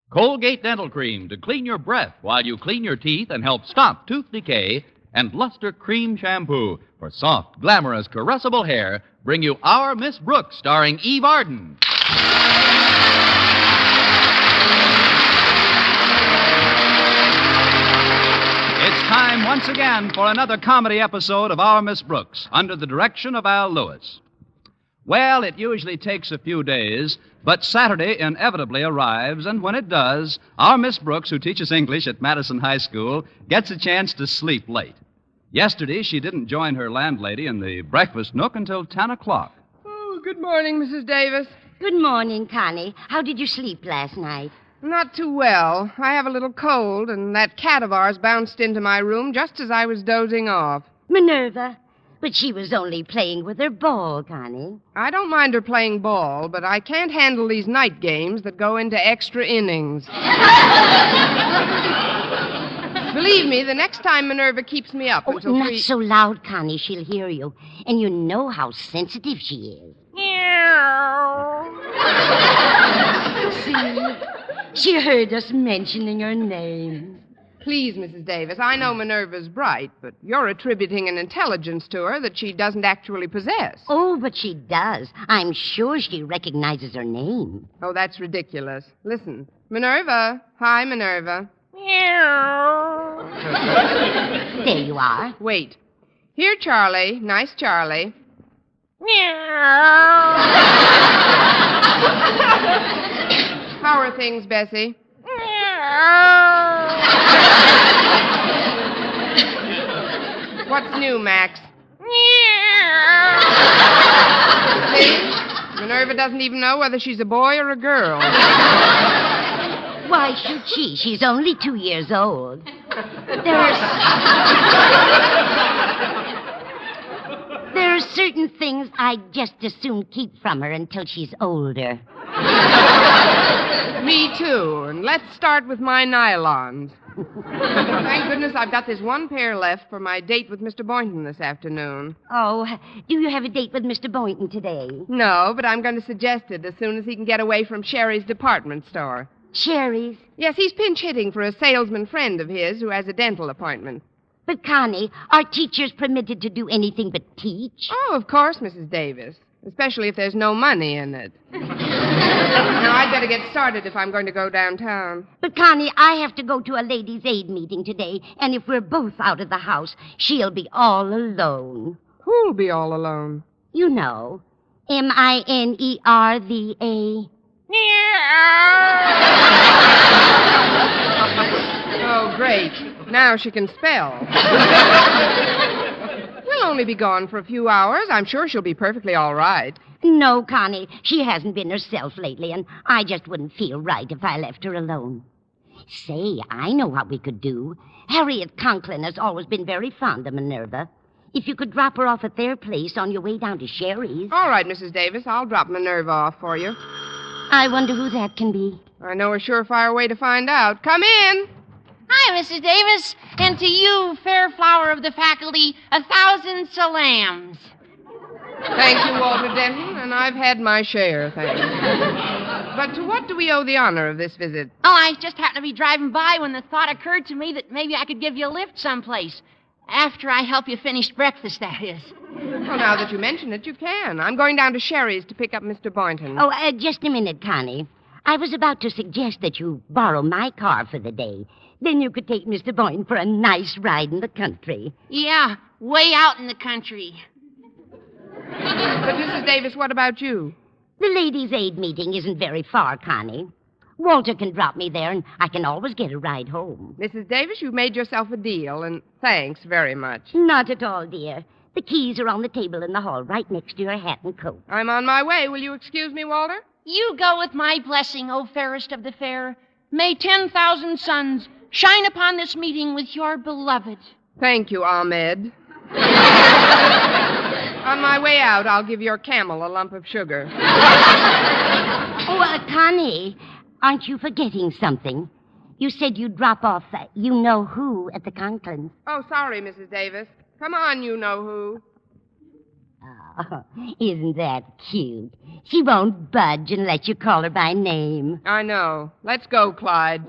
Colgate Dental Cream to clean your breath while you clean your teeth and help stop tooth decay. And Luster Cream Shampoo for soft, glamorous, caressable hair bring you Our Miss Brooks, starring Eve Arden. It's time once again for another comedy episode of Our Miss Brooks, under the direction of Al Lewis. Well, it usually takes a few days, but Saturday inevitably arrives, and when it does, our Miss Brooks, who teaches English at Madison High School, gets a chance to sleep late. Yesterday, she didn't join her landlady in the breakfast nook until 10 o'clock. Oh, good morning, Mrs. Davis. Good morning, Connie. How did you sleep last night? Not too well. I have a little cold, and that cat of ours bounced into my room just as I was dozing off. Minerva. But she was only playing with her ball, Connie. I don't mind her playing ball, but I can't handle these night games that go into extra innings. Believe me, the next time Minerva keeps me up until not so loud, Connie. She'll hear you. And you know how sensitive she is. See? She heard us mentioning her name. Please, Mrs. Davis, I know Minerva's bright, but you're attributing an intelligence to her that she doesn't actually possess. Oh, but she does. I'm sure she recognizes her name. Oh, that's ridiculous. Listen. Minerva. Hi, Minerva. There you are. Wait. Here, Charlie. Nice Charlie. How are things, Bessie? What's new, Max? See? Minerva doesn't even know whether she's a boy or a girl. Why should she? She's only 2 years old. There are certain things I'd just as soon keep from her until she's older. Me too. And let's start with my nylons. Thank goodness I've got this one pair left for my date with Mr. Boynton this afternoon. Oh, do you have a date with Mr. Boynton today? No, but I'm going to suggest it as soon as he can get away from Sherry's department store. Sherry's? Yes, he's pinch hitting for a salesman friend of his who has a dental appointment. But, Connie, are teachers permitted to do anything but teach? Oh, of course, Mrs. Davis. Especially if there's no money in it. Now, I'd better get started if I'm going to go downtown. But, Connie, I have to go to a ladies' aid meeting today, and if we're both out of the house, she'll be all alone. Who'll be all alone? You know. Minerva. Oh, great. Now she can spell. We'll only be gone for a few hours. I'm sure she'll be perfectly all right. No, Connie, she hasn't been herself lately, and I just wouldn't feel right if I left her alone. Say, I know what we could do. Harriet Conklin has always been very fond of Minerva. If you could drop her off at their place on your way down to Sherry's. All right, Mrs. Davis, I'll drop Minerva off for you. I wonder who that can be. I know a surefire way to find out. Come in. Hi, Mrs. Davis, and to you, fair flower of the faculty, 1,000 salams. Thank you, Walter Denton, and I've had my share, thanks. But to what do we owe the honor of this visit? Oh, I just happened to be driving by when the thought occurred to me that maybe I could give you a lift someplace. After I help you finish breakfast, that is. Well, now that you mention it, you can. I'm going down to Sherry's to pick up Mr. Boynton. Oh, just a minute, Connie. I was about to suggest that you borrow my car for the day. Then you could take Mr. Boynton for a nice ride in the country. Yeah, way out in the country. But, Mrs. Davis, what about you? The ladies' aid meeting isn't very far, Connie. Walter can drop me there, and I can always get a ride home. Mrs. Davis, you've made yourself a deal, and thanks very much. Not at all, dear. The keys are on the table in the hall, right next to your hat and coat. I'm on my way. Will you excuse me, Walter? You go with my blessing, O fairest of the fair. May 10,000 suns shine upon this meeting with your beloved. Thank you, Ahmed. On my way out, I'll give your camel a lump of sugar. Oh, Connie, aren't you forgetting something? You said you'd drop off you-know-who at the Conklins. Oh, sorry, Mrs. Davis. Come on, you-know-who. Oh. Oh, isn't that cute? She won't budge unless you call her by name. I know. Let's go, Clyde.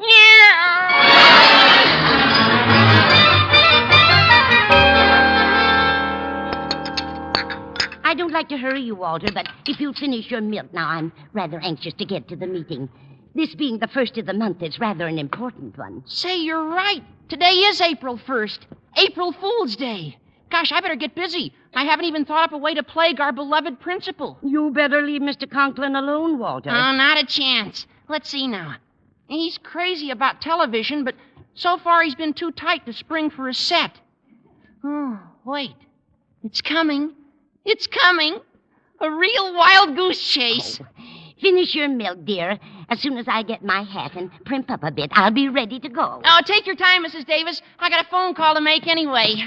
I don't like to hurry you, Walter, but if you'll finish your milk now, I'm rather anxious to get to the meeting. This being the first of the month, it's rather an important one. Say, you're right. Today is April 1st. April Fool's Day. Gosh, I better get busy. I haven't even thought up a way to plague our beloved principal. You better leave Mr. Conklin alone, Walter. Oh, not a chance. Let's see now. He's crazy about television, but so far he's been too tight to spring for a set. Oh, wait. It's coming. It's coming. A real wild goose chase. Oh, finish your milk, dear. As soon as I get my hat and primp up a bit, I'll be ready to go. Oh, take your time, Mrs. Davis. I got a phone call to make anyway.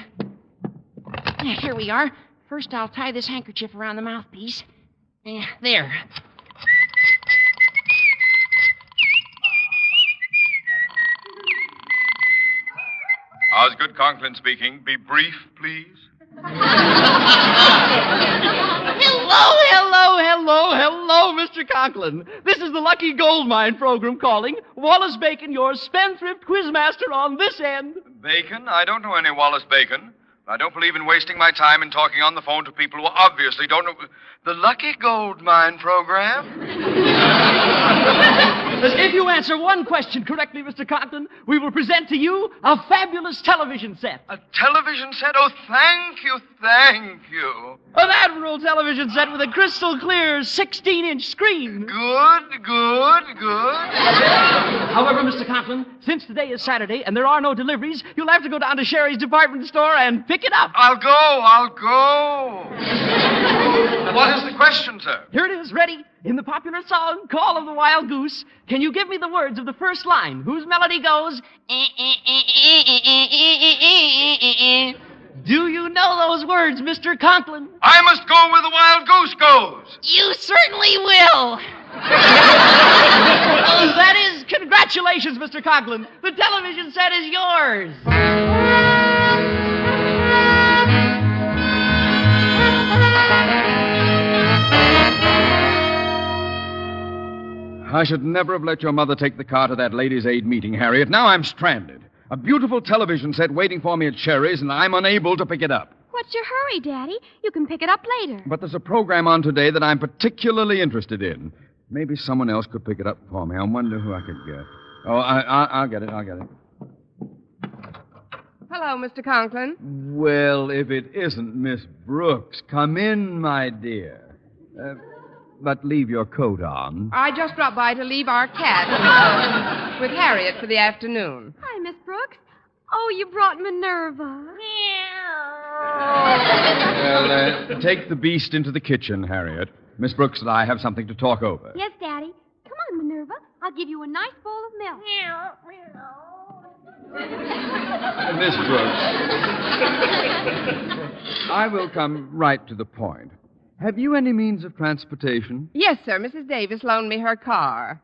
Here we are. First, I'll tie this handkerchief around the mouthpiece. There. Osgood Conklin speaking. Be brief, please. Hello, Mr. Conklin. This is the Lucky Gold Mine program calling. Wallace Bacon, your spendthrift quizmaster on this end. Bacon? I don't know any Wallace Bacon. I don't believe in wasting my time in talking on the phone to people who obviously don't know. The Lucky Gold Mine program? If you answer one question correctly, Mr. Conklin, we will present to you a fabulous television set. A television set? Oh, thank you, thank you. An admirable television set with a crystal clear 16-inch screen. Good. However, Mr. Conklin, since today is Saturday and there are no deliveries, you'll have to go down to Sherry's department store and pick it up. I'll go. What is the question, sir? Here it is, ready. In the popular song, Call of the Wild Goose, can you give me the words of the first line, whose melody goes... Do you know those words, Mr. Conklin? I must go where the wild goose goes. You certainly will. That is, congratulations, Mr. Conklin. The television set is yours. I should never have let your mother take the car to that ladies' aid meeting, Harriet. Now I'm stranded. A beautiful television set waiting for me at Sherry's, and I'm unable to pick it up. What's your hurry, Daddy? You can pick it up later. But there's a program on today that I'm particularly interested in. Maybe someone else could pick it up for me. I wonder who I could get. Oh, I'll get it. Hello, Mr. Conklin. Well, if it isn't Miss Brooks. Come in, my dear. But leave your coat on. I just dropped by to leave our cat with Harriet for the afternoon. Hi, Miss Brooks. Oh, you brought Minerva. Well, take the beast into the kitchen, Harriet. Miss Brooks and I have something to talk over. Yes, Daddy. Come on, Minerva. I'll give you a nice bowl of milk. Miss Brooks, I will come right to the point. Have you any means of transportation? Yes, sir. Mrs. Davis loaned me her car.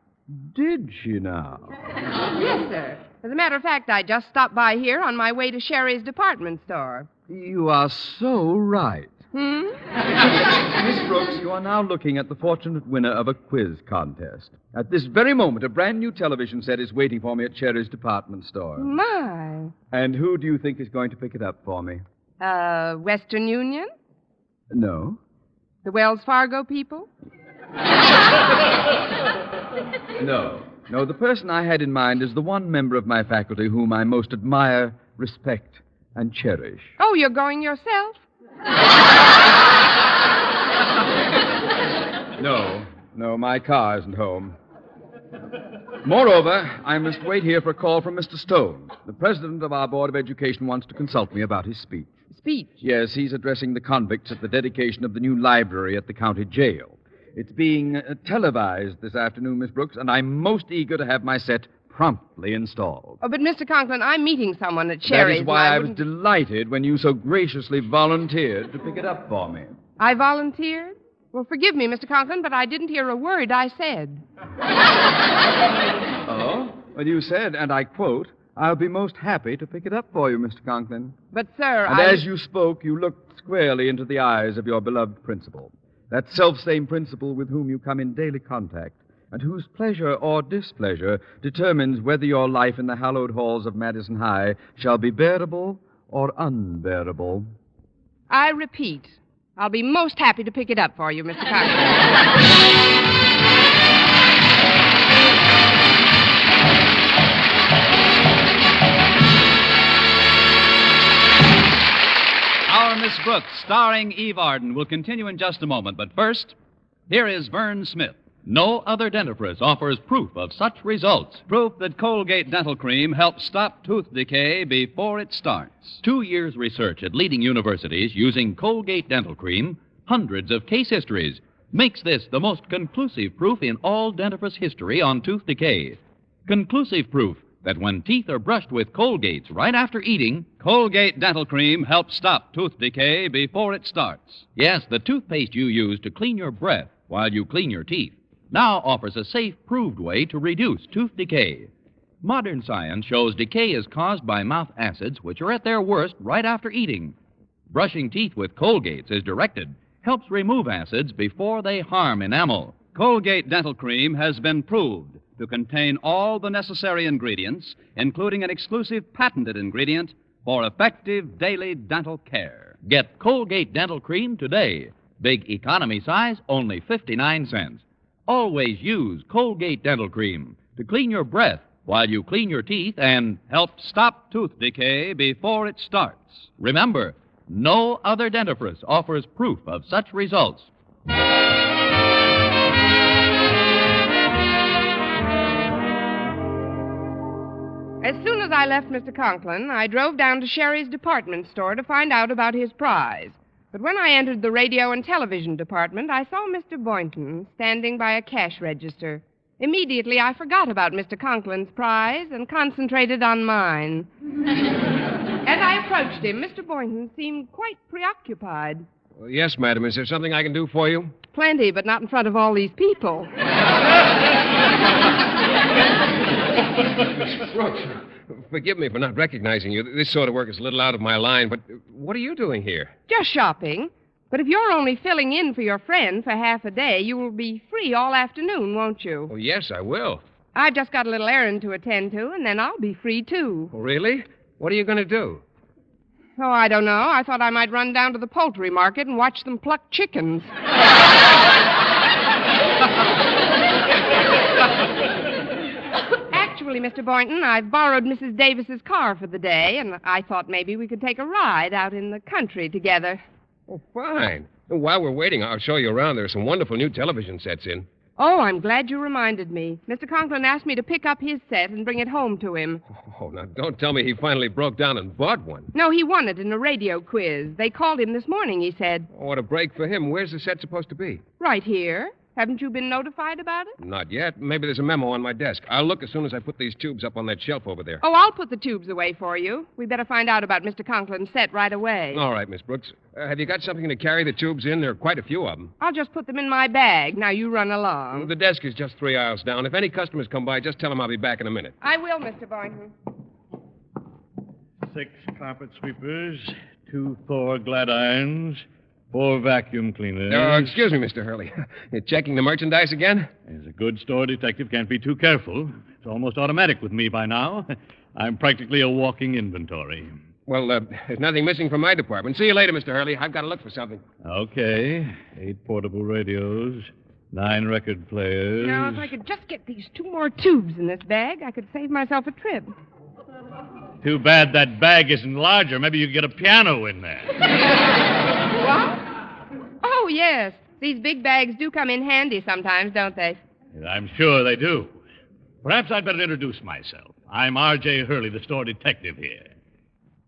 Did she now? Yes, sir. As a matter of fact, I just stopped by here on my way to Sherry's department store. You are so right. Miss Brooks, you are now looking at the fortunate winner of a quiz contest. At this very moment, a brand new television set is waiting for me at Sherry's department store. My. And who do you think is going to pick it up for me? Western Union? No. The Wells Fargo people? No, the person I had in mind is the one member of my faculty whom I most admire, respect, and cherish. Oh, you're going yourself? No, my car isn't home. Moreover, I must wait here for a call from Mr. Stone. The president of our Board of Education wants to consult me about his speech. Speech? Yes, he's addressing the convicts at the dedication of the new library at the county jail. It's being televised this afternoon, Miss Brooks, and I'm most eager to have my set promptly installed. Oh, but Mr. Conklin, I'm meeting someone at Sherry's. That is why I was delighted when you so graciously volunteered to pick it up for me. I volunteered? Well, forgive me, Mr. Conklin, but I didn't hear a word I said. Oh? Well, you said, and I quote, I'll be most happy to pick it up for you, Mr. Conklin. But, sir, And as you spoke, you looked squarely into the eyes of your beloved principal. That self-same principal with whom you come in daily contact, and whose pleasure or displeasure determines whether your life in the hallowed halls of Madison High shall be bearable or unbearable. I repeat, I'll be most happy to pick it up for you, Mr. Conklin. Our Miss Brooks, starring Eve Arden, will continue in just a moment. But first, here is Vern Smith. No other dentifrice offers proof of such results. Proof that Colgate Dental Cream helps stop tooth decay before it starts. 2 years' research at leading universities using Colgate Dental Cream, hundreds of case histories, makes this the most conclusive proof in all dentifrice history on tooth decay. Conclusive proof that when teeth are brushed with Colgates right after eating, Colgate Dental Cream helps stop tooth decay before it starts. Yes, the toothpaste you use to clean your breath while you clean your teeth now offers a safe, proved way to reduce tooth decay. Modern science shows decay is caused by mouth acids, which are at their worst right after eating. Brushing teeth with Colgates, as directed, helps remove acids before they harm enamel. Colgate Dental Cream has been proved to contain all the necessary ingredients, including an exclusive patented ingredient for effective daily dental care. Get Colgate Dental Cream today. Big economy size, only 59 cents. Always use Colgate Dental Cream to clean your breath while you clean your teeth and help stop tooth decay before it starts. Remember, no other dentifrice offers proof of such results. As soon as I left Mr. Conklin, I drove down to Sherry's department store to find out about his prize. But when I entered the radio and television department, I saw Mr. Boynton standing by a cash register. Immediately, I forgot about Mr. Conklin's prize and concentrated on mine. As I approached him, Mr. Boynton seemed quite preoccupied. Well, yes, madam. Is there something I can do for you? Plenty, but not in front of all these people. Miss Brooks, forgive me for not recognizing you. This sort of work is a little out of my line, but what are you doing here? Just shopping. But if you're only filling in for your friend for half a day, you will be free all afternoon, won't you? Oh, yes, I will. I've just got a little errand to attend to, and then I'll be free, too. Oh, really? What are you going to do? Oh, I don't know. I thought I might run down to the poultry market and watch them pluck chickens. Actually, Mr. Boynton, I've borrowed Mrs. Davis's car for the day, and I thought maybe we could take a ride out in the country together. Oh, fine. And while we're waiting, I'll show you around. There are some wonderful new television sets in. Oh, I'm glad you reminded me. Mr. Conklin asked me to pick up his set and bring it home to him. Oh, now don't tell me he finally broke down and bought one. No, he won it in a radio quiz. They called him this morning, he said. Oh, what a break for him. Where's the set supposed to be? Right here. Haven't you been notified about it? Not yet. Maybe there's a memo on my desk. I'll look as soon as I put these tubes up on that shelf over there. Oh, I'll put the tubes away for you. We better find out about Mr. Conklin's set right away. All right, Miss Brooks. Have you got something to carry the tubes in? There are quite a few of them. I'll just put them in my bag. Now you run along. The desk is just 3 aisles down. If any customers come by, just tell them I'll be back in a minute. I will, Mr. Boynton. 6 carpet sweepers, 2 Thor glad irons, 4 vacuum cleaners. Excuse me, Mr. Hurley. You're checking the merchandise again? As a good store detective can't be too careful. It's almost automatic with me by now. I'm practically a walking inventory. Well, there's nothing missing from my department. See you later, Mr. Hurley. I've got to look for something. Okay. 8 portable radios, 9 record players. Now, if I could just get these 2 more tubes in this bag, I could save myself a trip. Too bad that bag isn't larger. Maybe you could get a piano in there. What? Oh, yes. These big bags do come in handy sometimes, don't they? I'm sure they do. Perhaps I'd better introduce myself. I'm R.J. Hurley, the store detective here.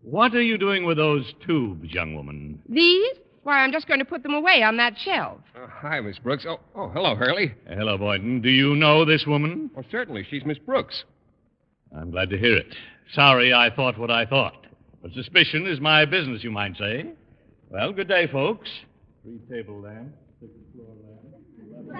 What are you doing with those tubes, young woman? These? Why, I'm just going to put them away on that shelf. Hi, Miss Brooks. Oh, hello, Hurley. Hello, Boynton. Do you know this woman? Oh, certainly. She's Miss Brooks. I'm glad to hear it. Sorry I thought what I thought. But suspicion is my business, you might say. Well, good day, folks. 3 table lamps, 6 floor lamps,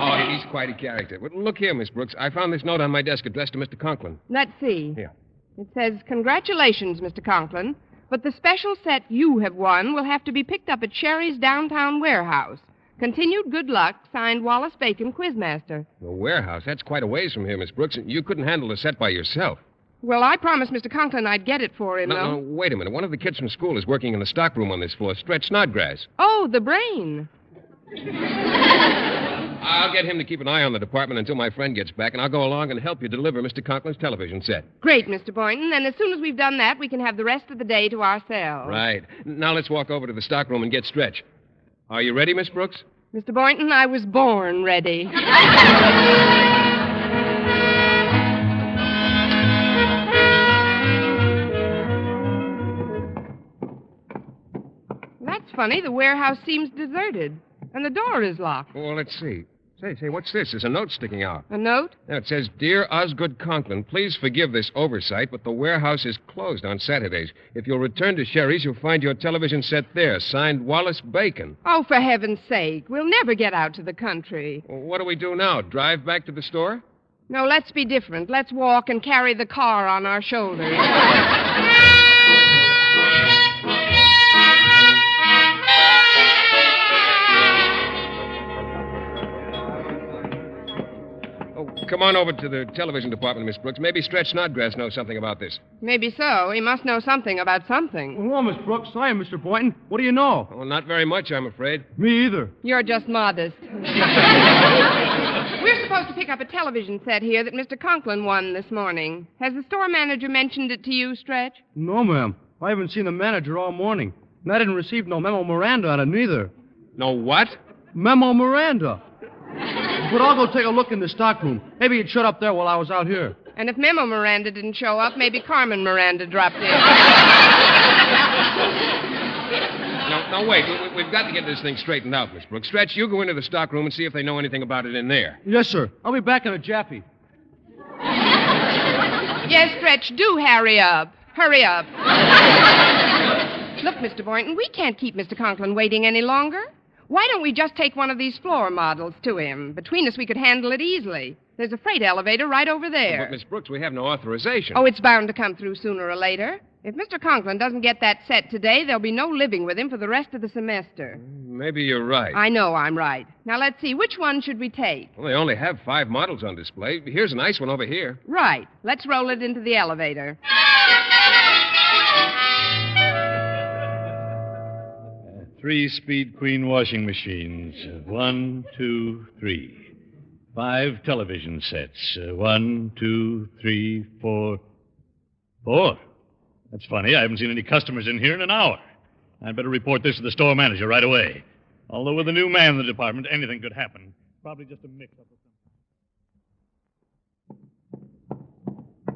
Oh, he's quite a character. Well, look here, Miss Brooks. I found this note on my desk addressed to Mr. Conklin. Let's see. Here. It says, "Congratulations, Mr. Conklin, but the special set you have won will have to be picked up at Sherry's downtown warehouse. Continued good luck, signed Wallace Bacon, Quizmaster." The warehouse? That's quite a ways from here, Miss Brooks. You couldn't handle the set by yourself. Well, I promised Mr. Conklin I'd get it for him, No, though. wait a minute. One of the kids from school is working in the stockroom on this floor, Stretch Snodgrass. Oh, the brain. I'll get him to keep an eye on the department until my friend gets back, and I'll go along and help you deliver Mr. Conklin's television set. Great, Mr. Boynton. And as soon as we've done that, we can have the rest of the day to ourselves. Right. Now let's walk over to the stockroom and get Stretch. Are you ready, Miss Brooks? Mr. Boynton, I was born ready. That's funny. The warehouse seems deserted. And the door is locked. Well, let's see. Say, what's this? There's a note sticking out. A note? Now, it says, "Dear Osgood Conklin, please forgive this oversight, but the warehouse is closed on Saturdays. If you'll return to Sherry's, you'll find your television set there. Signed, Wallace Bacon." Oh, for heaven's sake. We'll never get out to the country. Well, what do we do now? Drive back to the store? No, let's be different. Let's walk and carry the car on our shoulders. Come on over to the television department, Miss Brooks. Maybe Stretch Snodgrass knows something about this. Maybe so. He must know something about something. Well, Miss Brooks, I am Mr. Boynton. What do you know? Well, not very much, I'm afraid. Me either. You're just modest. We're supposed to pick up a television set here that Mr. Conklin won this morning. Has the store manager mentioned it to you, Stretch? No, ma'am. I haven't seen the manager all morning. And I didn't receive no memo Miranda on it, neither. No what? Memo Miranda. But I'll go take a look in the stockroom. Maybe it shut up there while I was out here. And if Memo Miranda didn't show up, maybe Carmen Miranda dropped in. No, wait. We've got to get this thing straightened out, Miss Brooks. Stretch, you go into the stockroom and see if they know anything about it in there. Yes, sir. I'll be back in a jaffy. Yes, Stretch, do hurry up. Hurry up. Look, Mr. Boynton, we can't keep Mr. Conklin waiting any longer. Why don't we just take one of these floor models to him? Between us, we could handle it easily. There's a freight elevator right over there. But, Miss Brooks, we have no authorization. Oh, it's bound to come through sooner or later. If Mr. Conklin doesn't get that set today, there'll be no living with him for the rest of the semester. Maybe you're right. I know I'm right. Now, let's see. Which one should we take? Well, they only have 5 models on display. Here's a nice one over here. Right. Let's roll it into the elevator. 3-speed Queen washing machines. 1, 2, 3. 5 television sets. 1, 2, 3, 4. 4? That's funny. I haven't seen any customers in here in an hour. I'd better report this to the store manager right away. Although with a new man in the department, anything could happen. Probably just a mix-up or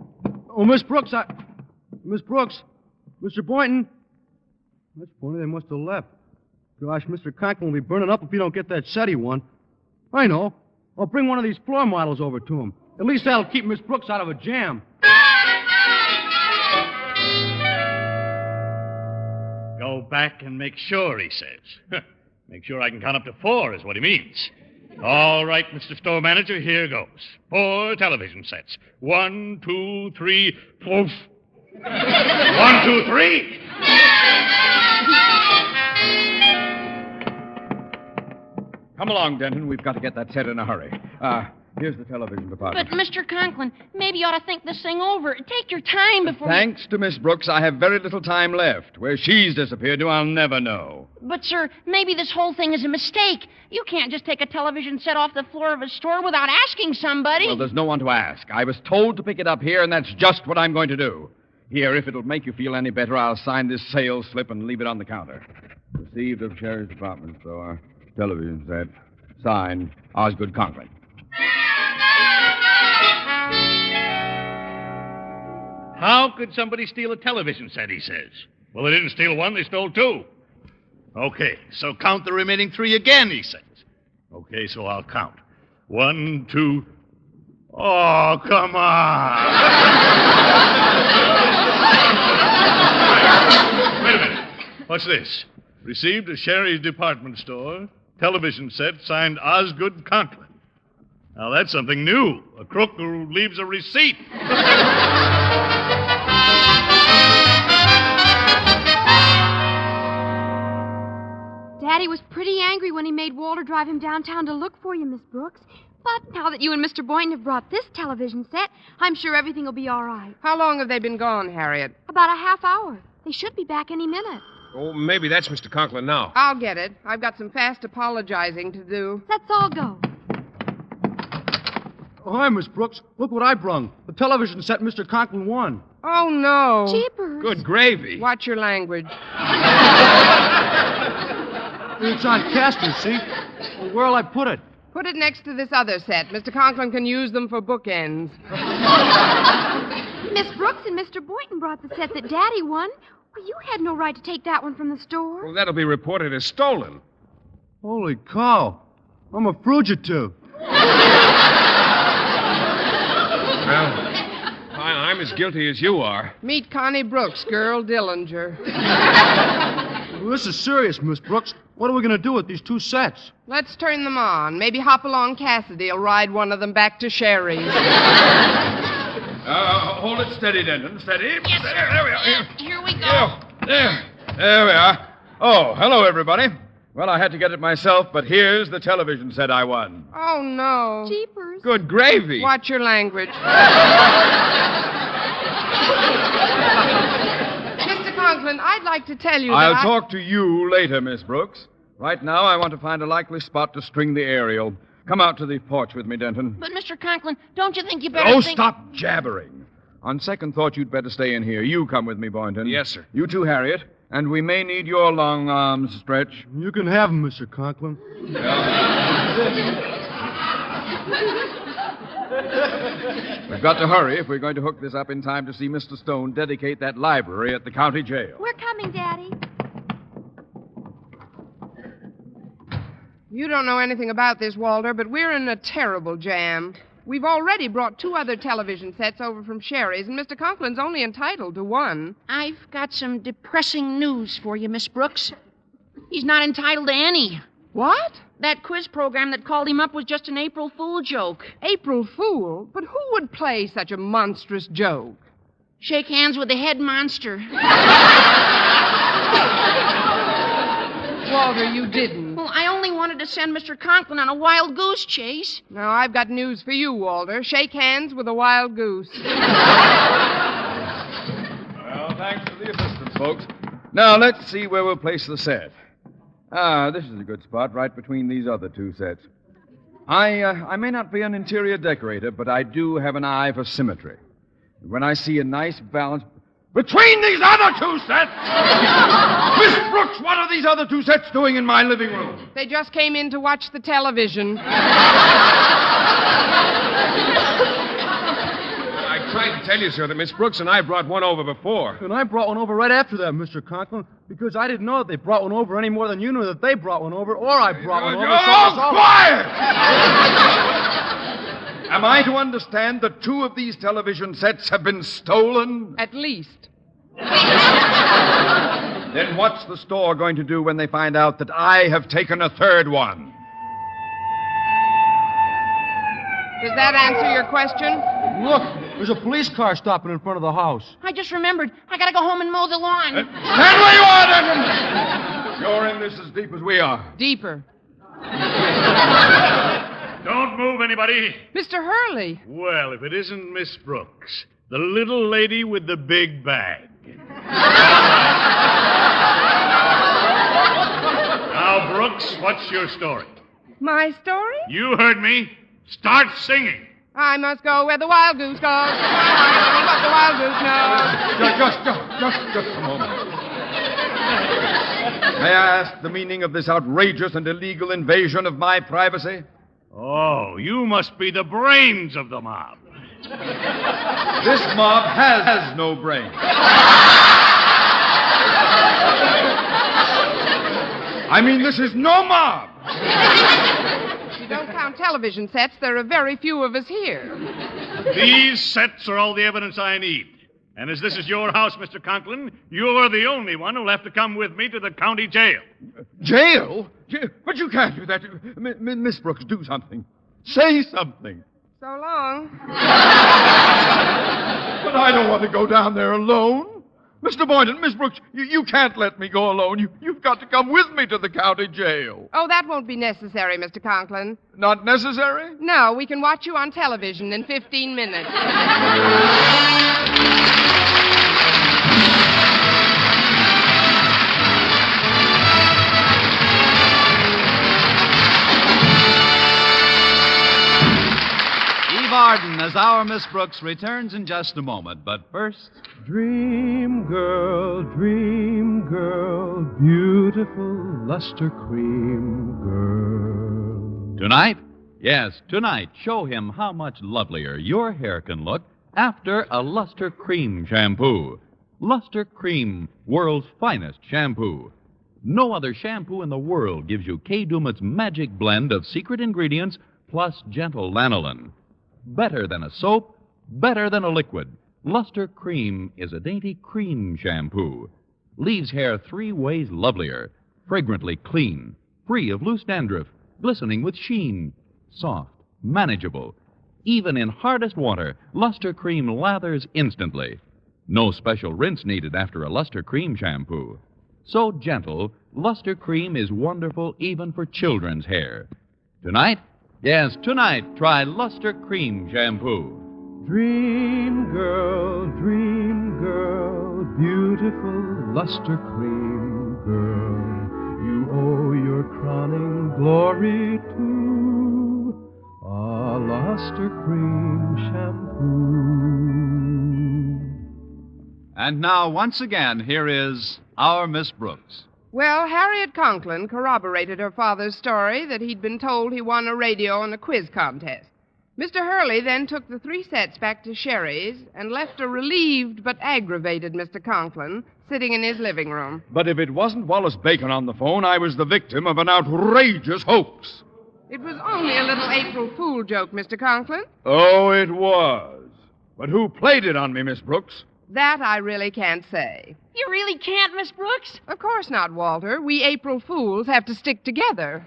something. Oh, Miss Brooks, Miss Brooks. Mr. Boynton. That's funny. They must have left. Gosh, Mr. Conklin will be burning up if he don't get that set he won. I know. I'll bring one of these floor models over to him. At least that'll keep Miss Brooks out of a jam. Go back and make sure, he says. Make sure I can count up to 4 is what he means. All right, Mr. Store Manager, here goes. 4 television sets. 1, 2, 3, poof. 1, 2, 3. Come along, Denton. We've got to get that set in a hurry. Here's the television department. But, Mr. Conklin, maybe you ought to think this thing over. Take your time before... Thanks to Miss Brooks, I have very little time left. Where she's disappeared to, I'll never know. But, sir, maybe this whole thing is a mistake. You can't just take a television set off the floor of a store without asking somebody. Well, there's no one to ask. I was told to pick it up here, and that's just what I'm going to do. Here, if it'll make you feel any better, I'll sign this sales slip and leave it on the counter. Received of Sherry's department store. Television set. Signed, Osgood Conklin. How could somebody steal a television set, he says? Well, they didn't steal one, they stole 2. Okay, so count the remaining 3 again, he says. Okay, so I'll count. 1, 2... Oh, come on! Wait a minute. What's this? Received at Sherry's department store. television set signed Osgood Conklin. Now, that's something new. A crook who leaves a receipt. Daddy was pretty angry when he made Walter drive him downtown to look for you, Miss Brooks. But now that you and Mr. Boynton have brought this television set, I'm sure everything will be all right. How long have they been gone, Harriet? About a half hour. They should be back any minute. Oh, maybe that's Mr. Conklin now. I'll get it. I've got some fast apologizing to do. Let's all go. Oh, hi, Miss Brooks. Look what I brung. The television set Mr. Conklin won. Oh, no. Jeepers. Good gravy. Watch your language. It's on casters, see? Well, where'll I put it? Put it next to this other set. Mr. Conklin can use them for bookends. Miss Brooks and Mr. Boynton brought the set that Daddy won. Well, you had no right to take that one from the store. Well, that'll be reported as stolen. Holy cow. I'm a fugitive. Well, I'm as guilty as you are. Meet Connie Brooks, girl Dillinger. Well, this is serious, Miss Brooks. What are we going to do with these two sets? Let's turn them on. Maybe Hopalong Cassidy will ride one of them back to Sherry's. Hold it steady, Denton. Steady. Yes, sir. There we are. Here we go. There we are. Oh, hello, everybody. Well, I had to get it myself, but here's the television set I won. Oh, no. Jeepers. Good gravy. Watch your language. Mr. Conklin, I'd like to tell you that I'll talk to you later, Miss Brooks. Right now, I want to find a likely spot to string the aerial. Come out to the porch with me, Denton. But, Mr. Conklin, don't you think you better Oh, think... stop jabbering. On second thought, you'd better stay in here. You come with me, Boynton. Yes, sir. You too, Harriet. And we may need your long arms, Stretch. You can have them, Mr. Conklin. We've got to hurry if we're going to hook this up in time to see Mr. Stone dedicate that library at the county jail. We're coming, Daddy. You don't know anything about this, Walter, but we're in a terrible jam. We've already brought 2 other television sets over from Sherry's, and Mr. Conklin's only entitled to 1. I've got some depressing news for you, Miss Brooks. He's not entitled to any. What? That quiz program that called him up was just an April Fool joke. April Fool? But who would play such a monstrous joke? Shake hands with the head monster. Walter, you didn't. Well, I only wanted to send Mr. Conklin on a wild goose chase. Now, I've got news for you, Walter. Shake hands with a wild goose. Well, thanks for the assistance, folks. Now, let's see where we'll place the set. This is a good spot, right between these other 2 sets. I may not be an interior decorator, but I do have an eye for symmetry. When I see a nice balance... Between these other 2 sets! Miss Brooks, what are these other 2 sets doing in my living room? They just came in to watch the television. I tried to tell you, sir, that Miss Brooks and I brought one over before. And I brought one over right after that, Mr. Conklin, because I didn't know that they brought one over any more than you knew that they brought one over, or I brought one over. Quiet! Am I to understand that 2 of these television sets have been stolen? At least. Then what's the store going to do when they find out that I have taken a 3rd one? Does that answer your question? Look, there's a police car stopping in front of the house. I just remembered. I gotta go home and mow the lawn. Stand where you are, Denton! You're in this as deep as we are. Deeper. Don't move, anybody. Mr. Hurley. Well, if it isn't Miss Brooks, the little lady with the big bag. Now, Brooks, what's your story? My story? You heard me. Start singing. I must go where the wild goose goes. What the wild goose knows. Just a moment. May I ask the meaning of this outrageous and illegal invasion of my privacy? Oh, you must be the brains of the mob. This mob has no brain. I mean, this is no mob. If you don't count television sets, there are very few of us here. These sets are all the evidence I need. And as this is your house, Mr. Conklin, you're the only one who'll have to come with me to the county jail. Jail? But you can't do that. Miss Brooks, do something. Say something. So long. But I don't want to go down there alone. Mr. Boynton, Miss Brooks, you can't let me go alone. You've got to come with me to the county jail. Oh, that won't be necessary, Mr. Conklin. Not necessary? No, we can watch you on television in 15 minutes. Eve Arden as our Miss Brooks returns in just a moment, but first... Dream girl, beautiful luster cream girl. Tonight? Yes, tonight, show him how much lovelier your hair can look after a Luster Cream shampoo. Luster Cream, world's finest shampoo. No other shampoo in the world gives you Kay Daumit's magic blend of secret ingredients plus gentle lanolin. Better than a soap, better than a liquid. Luster Cream is a dainty cream shampoo. Leaves hair 3 ways lovelier. Fragrantly clean, free of loose dandruff, glistening with sheen. Soft, manageable. Even in hardest water, Luster Cream lathers instantly. No special rinse needed after a Luster Cream shampoo. So gentle, Luster Cream is wonderful even for children's hair. Tonight? Yes, tonight, try Luster Cream shampoo. Dream girl, beautiful luster cream girl. You owe your crowning glory to a luster cream shampoo. And now, once again, here is our Miss Brooks. Well, Harriet Conklin corroborated her father's story that he'd been told he won a radio in a quiz contest. Mr. Hurley then took the 3 sets back to Sherry's and left a relieved but aggravated Mr. Conklin sitting in his living room. But if it wasn't Wallace Bacon on the phone, I was the victim of an outrageous hoax. It was only a little April Fool joke, Mr. Conklin. Oh, it was. But who played it on me, Miss Brooks? That I really can't say. You really can't, Miss Brooks? Of course not, Walter. We April Fools have to stick together.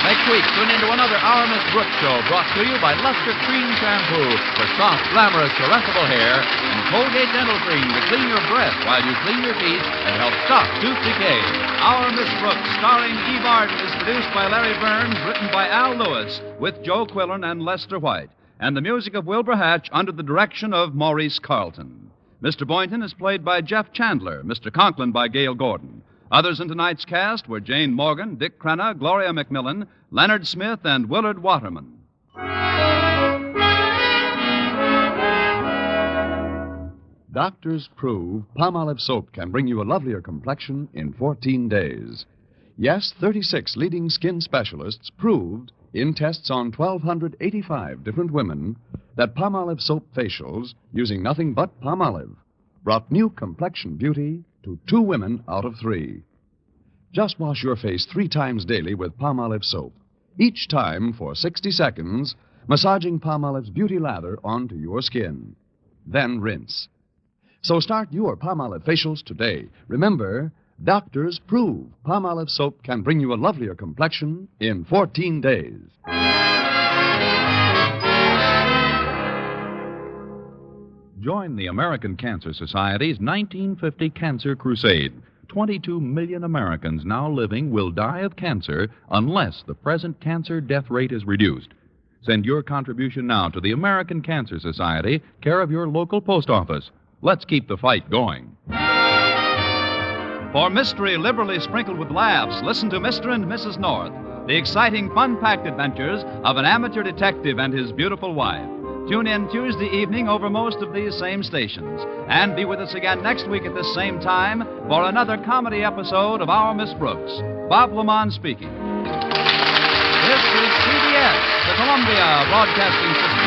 Next week, tune into another Our Miss Brooks show brought to you by Luster Cream Shampoo for soft, glamorous, caressable hair and Colgate Dental Cream to clean your breath while you clean your teeth and help stop tooth decay. Our Miss Brooks, starring Eve Arden, is produced by Larry Burns, written by Al Lewis, with Joe Quillen and Lester White, and the music of Wilbur Hatch under the direction of Maurice Carlton. Mr. Boynton is played by Jeff Chandler, Mr. Conklin by Gale Gordon. Others in tonight's cast were Jane Morgan, Dick Crenna, Gloria McMillan, Leonard Smith, and Willard Waterman. Doctors prove Palmolive soap can bring you a lovelier complexion in 14 days. Yes, 36 leading skin specialists proved in tests on 1,285 different women that Palmolive soap facials, using nothing but Palmolive, brought new complexion beauty to 2 women out of 3. Just wash your face 3 times daily with Palmolive soap, each time for 60 seconds, massaging Palmolive's beauty lather onto your skin. Then rinse. So start your Palmolive facials today. Remember, doctors prove Palmolive soap can bring you a lovelier complexion in 14 days. Join the American Cancer Society's 1950 Cancer Crusade. 22 million Americans now living will die of cancer unless the present cancer death rate is reduced. Send your contribution now to the American Cancer Society, care of your local post office. Let's keep the fight going. For mystery liberally sprinkled with laughs, listen to Mr. and Mrs. North, the exciting, fun-packed adventures of an amateur detective and his beautiful wife. Tune in Tuesday evening over most of these same stations. And be with us again next week at this same time for another comedy episode of Our Miss Brooks. Bob Lamont speaking. This is CBS, the Columbia Broadcasting System.